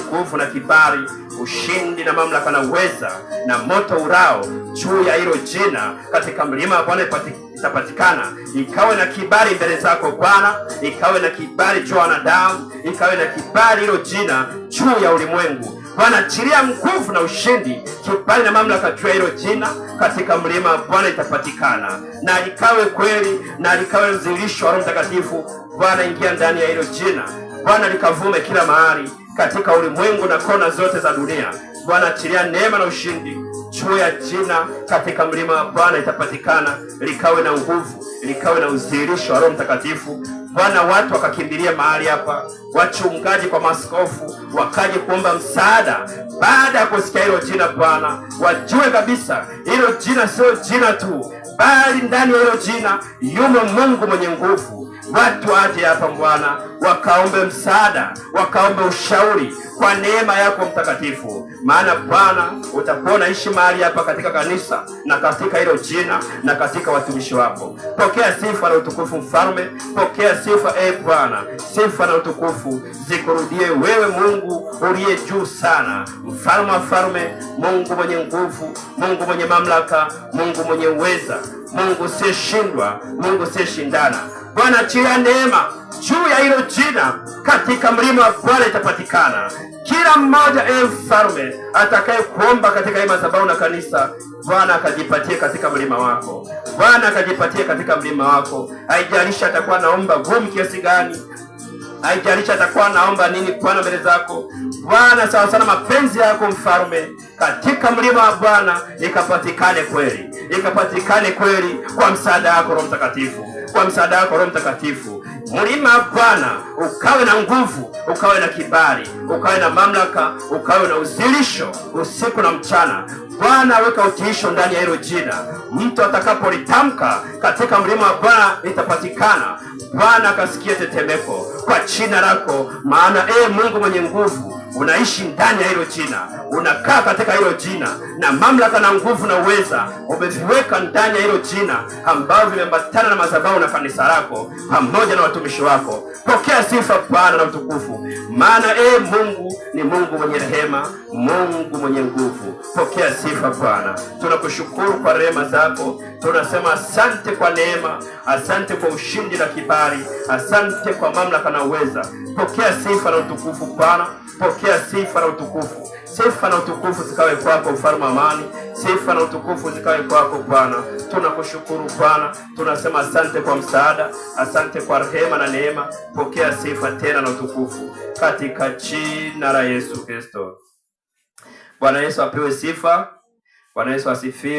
nguvu na kibali, ushindi na mamlaka na uweza na moto urao juu ya hilo jina katika mlima wa Bwana itapatikana. Ikawe na kibali mbele zako Bwana, ikawe na kibali juu ya wanadamu, ikawe na kibali hilo jina juu ya ulimwengu. Bwana, achilia nguvu na ushindi, kibali na mamlaka juu ya hilo jina katika mlima wa Bwana itapatikana. Na ikawe kweli, na ikawe udhihirisho wa Roho Mtakatifu. Bwana, ingia ndani ya hilo jina Bwana, likavume kila mahali katika ulimwengu na kona zote za dunia. Bwana, achilia neema na ushindi juu ya jina katika mlima wa Bwana itapatikana. Likawe na nguvu, likawe na udhihirisho wa Roho Mtakatifu. Bwana, watu wakakimbilia mahali hapa, wachungaji kwa maaskofu wakaje kuomba msaada baada ya kusikia hilo jina. Bwana, wajue kabisa hilo jina sio jina tu, bali ndani ya hilo jina yumo Mungu mwenye nguvu. Watu waje hapa Bwana, wakaombe msaada, wakaombe ushauri kwa neema yako mtakatifu. Maana Bwana, utakuwa unaishi mahali hapa katika kanisa na katika hilo jina na katika watumishi wako. Pokea sifa na utukufu Mfalme, pokea sifa Bwana. Sifa na utukufu zikurudie wewe, Mungu uliye juu sana, Mfalme wa falme, Mungu mwenye nguvu, Mungu mwenye mamlaka, Mungu mwenye uweza, Mungu usiyeshindwa, Mungu usiyeshindana. Bwana, achilia neema juu ya hilo jina katika mlima wa Bwana itapatikana. Kila mmoja Mfalme atakaye kuomba katika hii madhabahu na kanisa, Bwana akajipatie katika mlima wako. Bwana akajipatie katika mlima wako. Haijalishi atakuwa naomba gumu kiasi gani, haijalishi atakuwa naomba nini Bwana mbele zako. Bwana, sawa sana mapenzi yako Mfalme, katika mlima wa Bwana ikapatikane kweli, ikapatikane kweli kwa msaada wako Roho Mtakatifu, kwa msaada wako Roho Mtakatifu. Mlima wa Bwana ukawe na nguvu, ukawe na kibali, ukawe na mamlaka, ukawe na udhihirisho usiku na mchana. Bwana, weka utiisho ndani ya hilo jina. Mtu atakapolitamka katika mlima wa Bwana itapatikana. Bwana, akasikie tetemeko kwa jina lako, maana Mungu mwenye nguvu unaishi ndani ya hilo jina, unakaa katika hilo jina, na mamlaka na nguvu na uweza umeviweka ndani ya hilo jina, ambavyo vimeambatana na madhabahu na kanisa lako pamoja na watumishi wako. Pokea sifa Bwana na utukufu, maana Mungu ni Mungu mwenye rehema, Mungu mwenye nguvu. Pokea sifa Bwana. Tunakushukuru kwa rehema zako, tunasema asante kwa neema, asante kwa ushindi na kibali, asante kwa mamlaka na uweza. Pokea sifa na utukufu Bwana, pokea sifa na utukufu. Sifa na utukufu zikawe kwako Mfalme wa amani, sifa na utukufu zikawe kwako Bwana. Tunakushukuru Bwana, tunasema asante kwa msaada, asante kwa rehema na neema. Pokea sifa tena na utukufu katika jina la Yesu Kristo. Bwana Yesu apewe sifa. Bwana Yesu asifiwe.